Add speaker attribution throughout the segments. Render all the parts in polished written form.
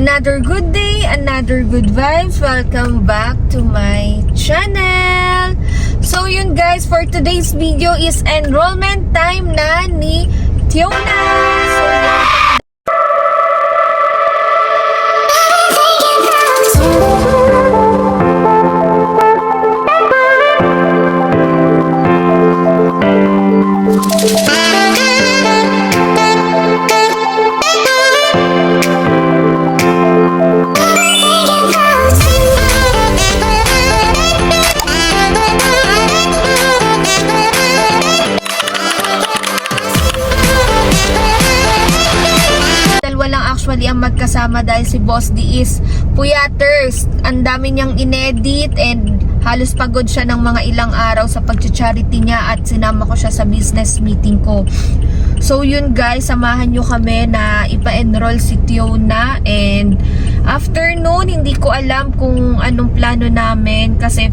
Speaker 1: Another good day, another good vibes. Welcome back to my channel. So yun guys, for today's video is enrollment time na ni Tiona. So ang magkasama dahil si Boss D is puyaters. Ang dami niyang inedit and halos pagod siya ng mga ilang araw sa pag-charity niya at sinama ko siya sa business meeting ko. So yun guys, samahan nyo kami na ipa-enroll si Tiona, and after noon, hindi ko alam kung anong plano namin kasi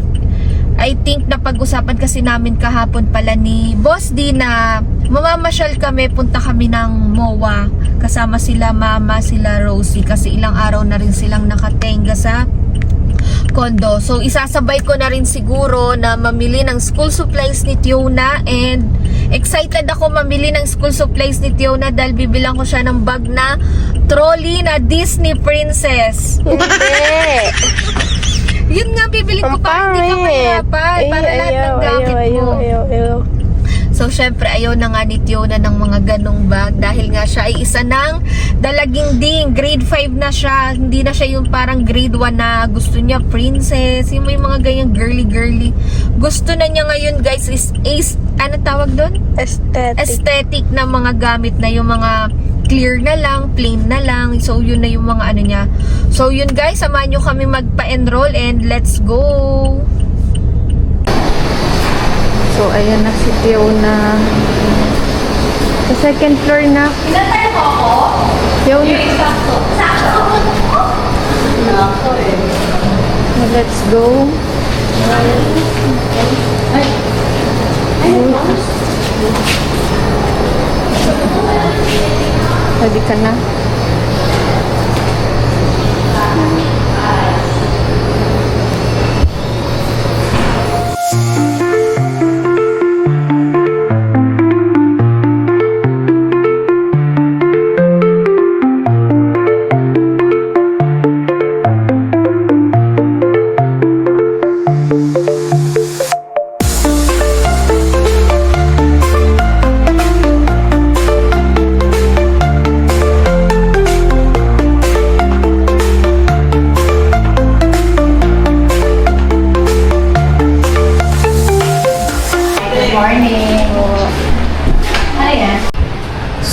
Speaker 1: I think napag-usapan kasi namin kahapon pala ni Boss D na mamamasyal kami, punta kami ng MOA kasama sila Mama, sila Rosie kasi ilang araw na rin silang nakatenga sa kondo. So isasabay ko na rin siguro na mamili ng school supplies ni Tiona, and excited ako mamili ng school supplies ni Tiona dahil bibilang ko siya ng bag na trolley na Disney Princess.
Speaker 2: Hindi.
Speaker 1: Yun nga, bibili ko pa, hindi ka mahirapan para lahat ng gamit mo. So, syempre, ayaw na nga ni Tiona ng mga ganong bag dahil nga siya ay isa ng dalaging ding. Grade 5 na siya. Hindi na siya yung parang grade 1 na gusto niya princess. Yung may mga ganyang girly-girly. Gusto na niya ngayon, guys, is ano tawag doon? Aesthetic na mga gamit na yung mga clear na lang, plain na lang. So, yun na yung mga ano niya. So, yun guys, samahan nyo kami magpa-enroll and let's go! So, ayan na si Tiona. Sa second floor na.
Speaker 2: Pinatay mo ako?
Speaker 1: Tiona.
Speaker 2: Sakto. Sakto eh.
Speaker 1: Let's go.
Speaker 2: Ay.
Speaker 1: Ready ka na?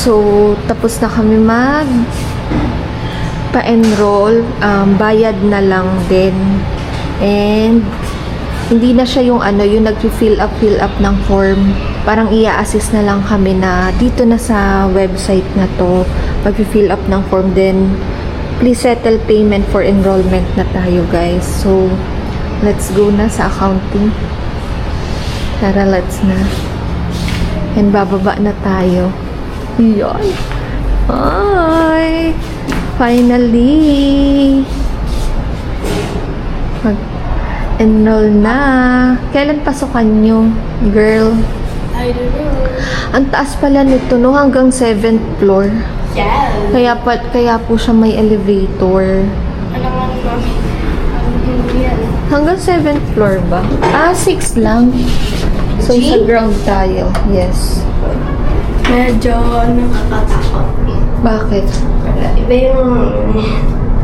Speaker 1: So, tapos na kami pa-enroll. Bayad na lang din. And, hindi na siya yung yung nag-fill up ng form. Parang i-assist na lang kami na dito na sa website na to. Mag-fill up ng form. Then, please settle payment for enrollment na tayo, guys. So, let's go na sa accounting. Tara, let's na. And, bababa na tayo. Yan. Hi! Finally! Mag-enroll na. Kailan pasukan nyo, girl?
Speaker 2: I don't know.
Speaker 1: Ang taas pala nito, no? Hanggang 7th floor.
Speaker 2: Yeah.
Speaker 1: Kaya po siya may elevator.
Speaker 2: Ano nga mami? Ano yan?
Speaker 1: Hanggang 7th floor ba? 6 lang. So, sa ground tayo. Yes.
Speaker 2: Medyo nakakatakot.
Speaker 1: Bakit?
Speaker 2: Iba yung...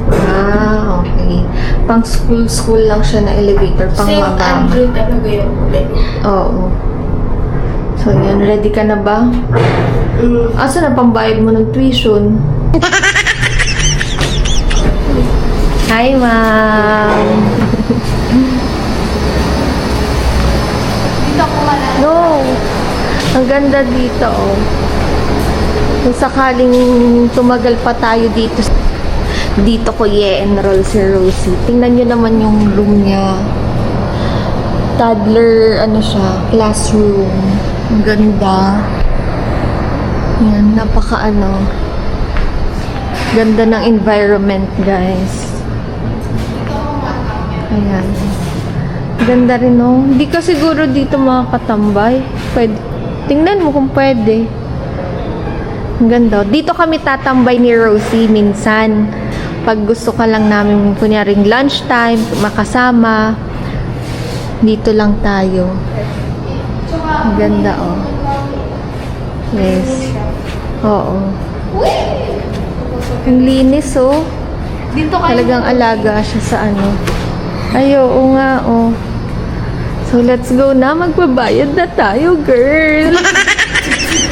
Speaker 1: Okay. Pang school lang siya na elevator. Pang
Speaker 2: St.
Speaker 1: mababa.
Speaker 2: Andrew talaga yung kulay.
Speaker 1: Oo. So, yan. Ready ka na ba? Asa na pambayad mo ng tuition? Hi, ma'am!
Speaker 2: Dito ako wala.
Speaker 1: No! Ang ganda dito, oh. Kung sakaling tumagal pa tayo dito ko i-enroll si Rosie. Tingnan nyo naman yung room niya. Toddler, classroom. Ang ganda. Yan, Ganda ng environment, guys. Ayan. Ganda rin, no? Hindi ka siguro dito makakatambay. Pwede. Tingnan mo kung pwede. Ang ganda. Dito kami tatambay ni Rosie minsan. Pag gusto ka lang namin, kunyaring lunchtime, makasama. Dito lang tayo. Ang ganda, oh. Yes. Oo. Ang linis, oh.
Speaker 2: Dito kayo.
Speaker 1: Talagang alaga siya sa ano. Ay, oo nga, oh. So, let's go na. Magbabayad na tayo, girl.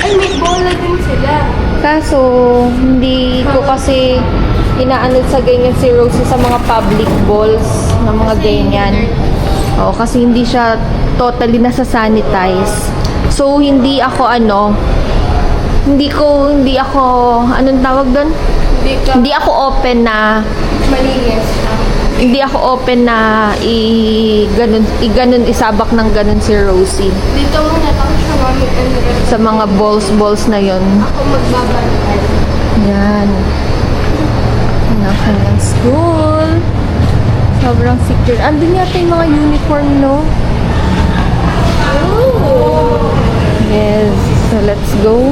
Speaker 2: Ay, may bola din sila.
Speaker 1: Kaso, hindi ko kasi inaano sa ganyan si Rosie sa mga public balls na mga ganyan. Oo, kasi hindi siya totally nasa-sanitize. So, hindi ako hindi ako, anong tawag doon? Hindi ako open na,
Speaker 2: Malinis.
Speaker 1: hindi ako open na i-ganun, isabak ng ganun si Rosie.
Speaker 2: Dito muna ako sa mami and
Speaker 1: Sa mga balls na yon.
Speaker 2: ako magbabantay.
Speaker 1: Yan. Ang kanyang school. Sobrang secure. Andun yata yung mga uniform, no? Yes. So, let's go.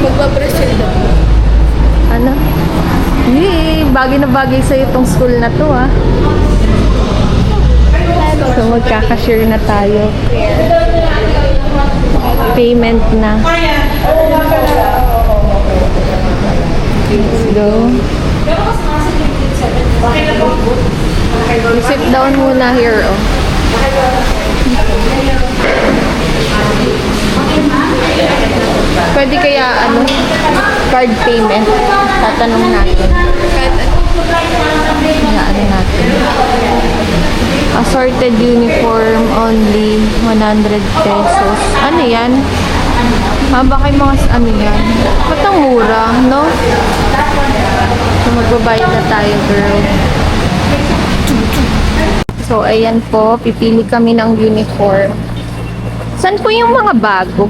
Speaker 2: Magbabrasel daw.
Speaker 1: Ano? Yay! Bagay na bagay sa'yo itong school na to, ah. So, magkakashare na tayo. Payment na. Let's go. Sit down muna here, oh. Pwede kaya, card payment? Tatanong natin. Ano natin? Assorted uniform only 100 pesos. Ano yan? Baka yung mga ano yan? Ba't ang mura, no? So, magbabayad na tayo, girl. So, ayan po. Pipili kami ng uniform. Saan po yung mga bago?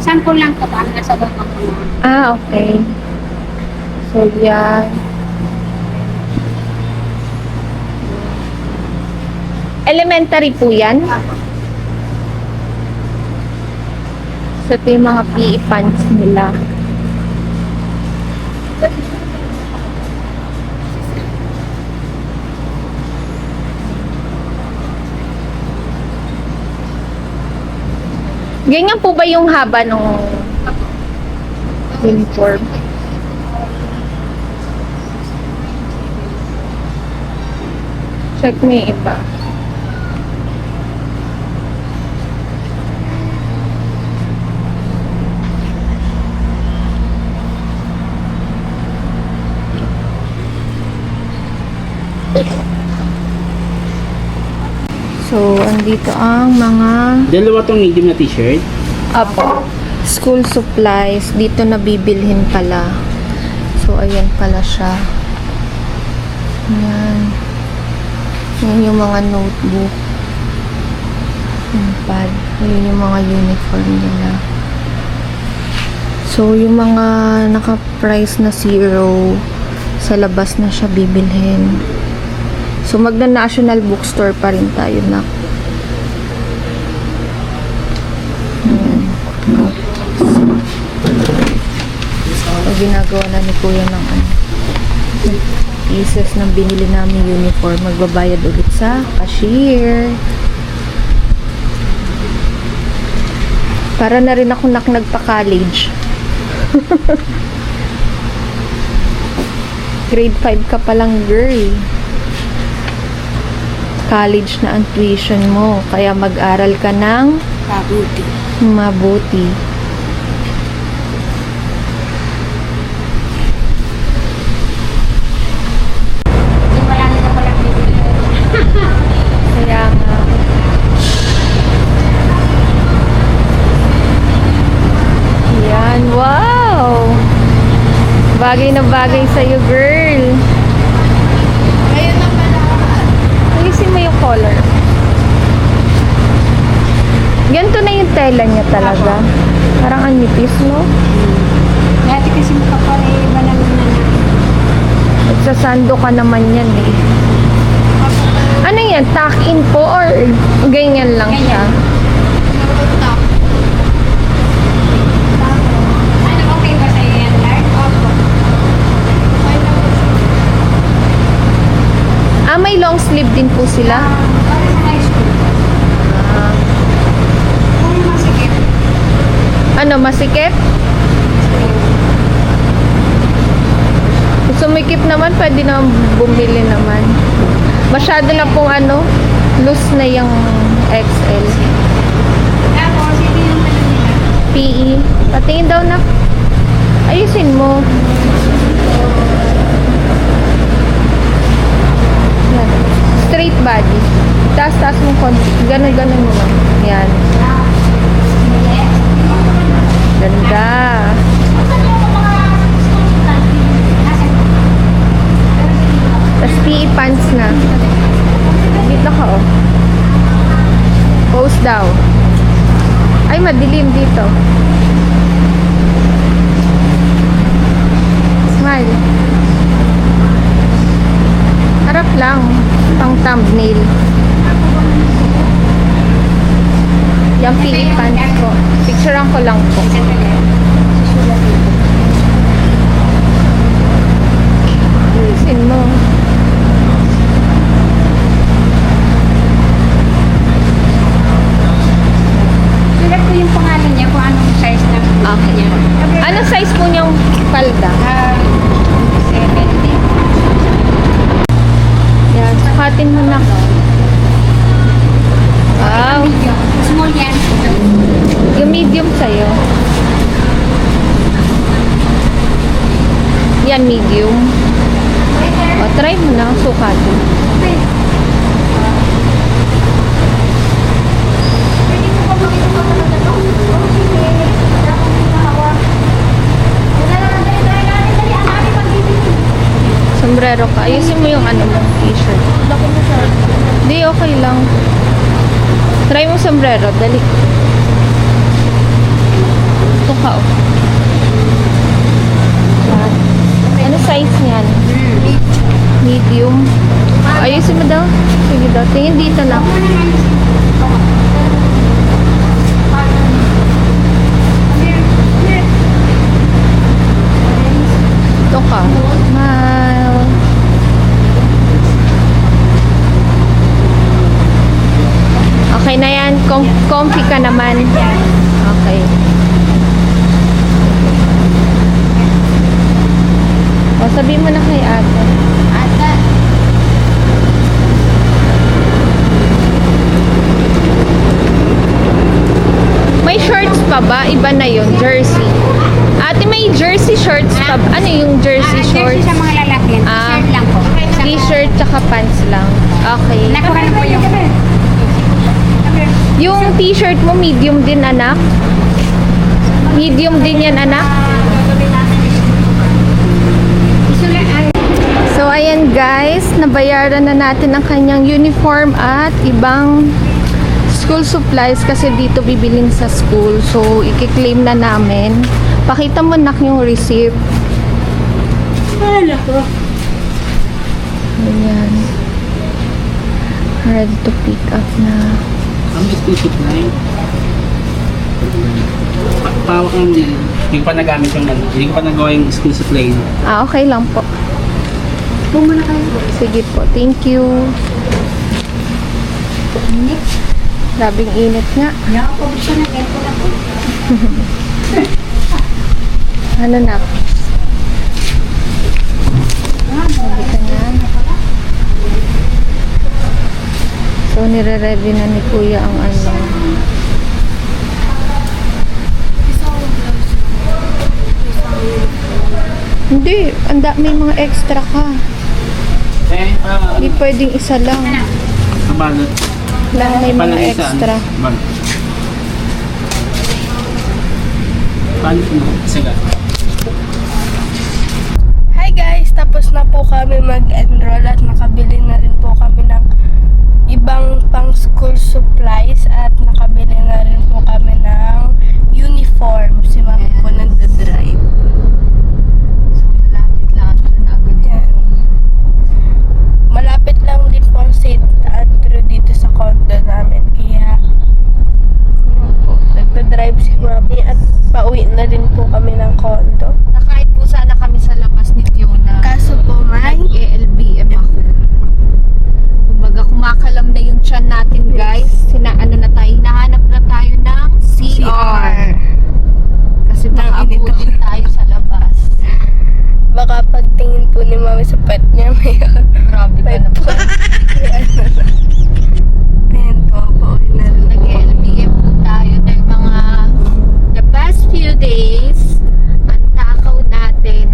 Speaker 3: Sample lang ko ba? Nasa baba ko na.
Speaker 1: Okay. So, yan. Elementary po yan? So, ito yung mga PE pants nila. Ganyan po ba yung haba ng uniform? Check mo yung iba. So, andito ang mga
Speaker 4: Dalawa tong medium na t-shirt.
Speaker 1: Apo. School supplies. Dito nabibilhin pala. So, ayan pala siya. Ayan. Ayan yung mga notebook. Yung pad. Ayan yung mga uniform nila. So, yung mga naka-price na 0, sa labas na siya bibilhin. So, magna-national bookstore pa rin tayo na. So, ginagawa na ni Kuya ng pieces ng binili namin uniform. Magbabayad ulit sa cashier. Para na rin ako nagpa-college. Grade 5 ka palang, girl. College na ang tuition mo. Kaya mag-aral ka ng mabuti.
Speaker 3: Wala na pala bibili.
Speaker 1: Kaya nga. Yan. Wow! Bagay na bagay sa'yo, girl.
Speaker 2: Ayun na pala.
Speaker 1: Ayusin mo yung color. Ganito na yung tela niya talaga. Parang ang nipis, no?
Speaker 3: Dati kasi makapare, malamig na
Speaker 1: Magsasando ka naman yan eh. Ano yan? Tuck-in po or ganyan lang siya?
Speaker 3: Ano, okay ba sa'yo yan, Lark? Opo.
Speaker 1: Ah, may long sleeve din po sila?
Speaker 3: Para sa high school. Kung masikip.
Speaker 1: Ano, masikip? Sumikip naman, pwede naman bumili naman. Masyado na pong ano, loose na yung XL.
Speaker 3: Tapos, hindi yung tanong nila.
Speaker 1: PE. Patingin daw na. Ayusin mo. Yan. Straight body. Taas-taas mo konti. Ganun-ganun mo lang. Yan. Ganda. Tapos PE pants na. Dito ka oh. Pose daw. Ay, madilim dito. Smile. Harap lang. Pang thumbnail. Yung PE pants ko. Picturean ko lang po. Ayusin mo.
Speaker 3: Sulat ko yung pangalan niya kung anong size ng
Speaker 1: Okay.
Speaker 3: niya.
Speaker 1: Anong size po niyang palda?
Speaker 3: 70.
Speaker 1: Yan. Sukatin mo na. Wow.
Speaker 3: Medium. Small yan.
Speaker 1: Yung medium sa'yo. Yan, medium. O, try mo na. Sukatin. Sombrero ka. Ayusin mo yung ano mo, t-shirt. Di, okay lang. Try mo sombrero. Dali. Ito ka, oh. Yan. Ano size niyan? Medium. Ayusin mo daw. Sige daw. Tingin dito na. Ito ka. Smile. Okay na yan. Comfy ka naman. Okay. O, sabihin mo na kay ate.
Speaker 3: Ata.
Speaker 1: May shorts pa ba? Iba na yun. Jersey. Ate, may jersey shorts pa ba? Ano yung jersey
Speaker 3: Jersey
Speaker 1: shorts?
Speaker 3: sa mga lalaki.
Speaker 1: Ah.
Speaker 3: T-shirt lang po.
Speaker 1: T-shirt tsaka pants lang. Okay.
Speaker 3: Nakuha na po yung...
Speaker 1: Yung t-shirt mo, medium din, anak? Medium din yan, anak?
Speaker 3: Isulat ay...
Speaker 1: So, ayan guys, nabayaran na natin ang kanyang uniform at ibang school supplies kasi dito bibilin sa school. So, i-claim na namin. Pakita mo nak yung receipt. Ayan. Ready to pick up na.
Speaker 4: Ang school supply. Pawak lang din. Hindi ko pa nagamit yung ano. Hindi ko pa nagawa yung school supply.
Speaker 1: Ah, okay lang po.
Speaker 3: Bumuna kayo.
Speaker 1: Sige po. Thank you. Grabing init nga.
Speaker 3: Yan, pabuksan na kayo na po.
Speaker 1: Ano na? Sabi ka na. So, nire-ready na ni Kuya ang ano. Hindi. May mga extra ka. Hindi pwedeng isa lang.
Speaker 4: Kabalot.
Speaker 1: Lang may mga extra.
Speaker 4: Paano mo? Sige.
Speaker 2: Hi guys! Tapos na po kami mag-enroll at nakabili na rin po kami ng ibang pang school supplies at nakabili na rin po kami ng uniform. Si Mami po nagda-drive.
Speaker 3: So, malapit lang siya na agad.
Speaker 2: Yan. suot niya.
Speaker 1: Grabe ka
Speaker 2: May
Speaker 1: naman.
Speaker 2: Ayan po, pauwi na rin po.
Speaker 1: Nag-LBM po tayo dahil the past few days, ang takaw natin,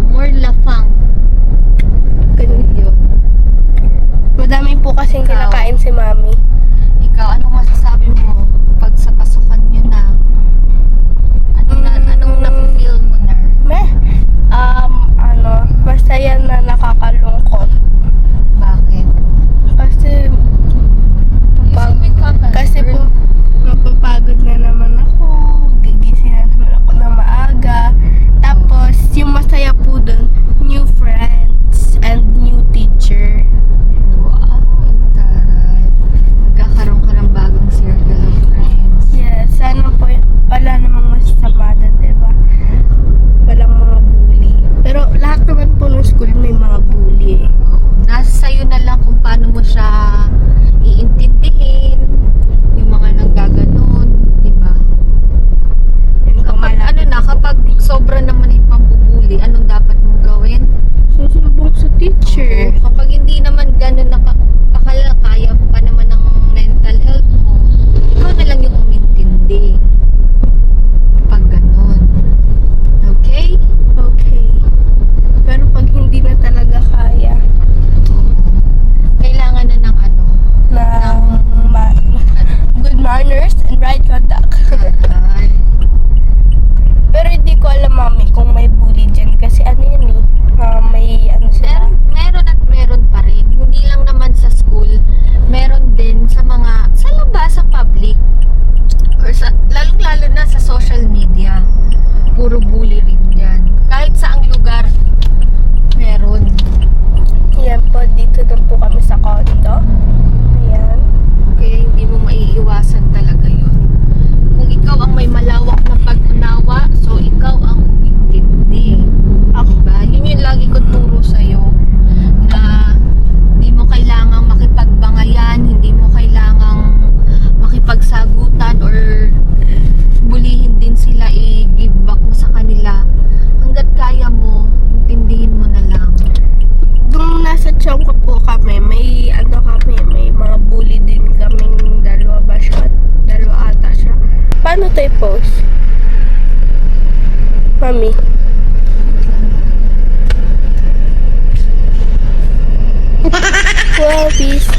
Speaker 1: more lafang.
Speaker 2: Ganun.
Speaker 1: Yun.
Speaker 2: Madami po kasing
Speaker 1: Ikaw.
Speaker 2: kinakain si Mami.
Speaker 1: Ikaw, anong masasabi mo pag sa pasukan nyo na? Anong na-feel mo na?
Speaker 2: Masaya na nakakalungkot.
Speaker 1: Bakit?
Speaker 2: Kasi, kasi po, mapapagod na naman ako. Gigising na naman ako na maaga. Tapos, yung masaya po dun, new friends and new teacher.
Speaker 1: Wow, taray. Magkakaroon ka ng bagong circle of friends.
Speaker 2: Yes, sana po, wala namang masasama doon, diba? Walang mga bully. Pero lahat naman po ng school may mga bully eh.
Speaker 1: Nasa sa'yo na lang kung paano mo siya iintindihin, yung mga nanggaganon, di ba?
Speaker 2: Yun po,
Speaker 1: Kapag sobra naman yung pambubuli, anong dapat mong gawin?
Speaker 2: susumbong sa teacher.
Speaker 1: Oo, kapag hindi naman ganun kaya pa naman ng mental health mo, ikaw na lang yung umintindi. Kapag ganun. Okay?
Speaker 2: Okay. Pero pag hindi na talaga kaya,
Speaker 1: Kailangan na ng
Speaker 2: good manners and right conduct.
Speaker 1: Aray.
Speaker 2: Pero hindi ko alam, Mami, kung may bully dyan. Kasi may sila.
Speaker 1: Meron pa rin. Hindi lang naman sa school. Meron din sa labas, sa public. Or lalong-lalo na sa social media. Puro bully rin dyan. Kahit saang lugar, meron.
Speaker 2: Yan po, dito na po kami sa condo. Ayan.
Speaker 1: Kaya hindi mo maiiwasan talaga yun. Kung ikaw ang may malawak na pag-unawa, so ikaw ang umintindi. Diba? Yun yung lagi ko turo sa'yo na hindi mo kailangang makipagbangayan, hindi mo kailangang makipagsagutan or bulihin din sila, i-give back mo sa kanila. Hanggat kaya mo, intindihin mo na lang.
Speaker 2: Nung nasa tiyan ko po kami, may mga bully din kaming dalawa ba siya? Dalawa ata siya. Paano tayo post? Mami. Wow, peace.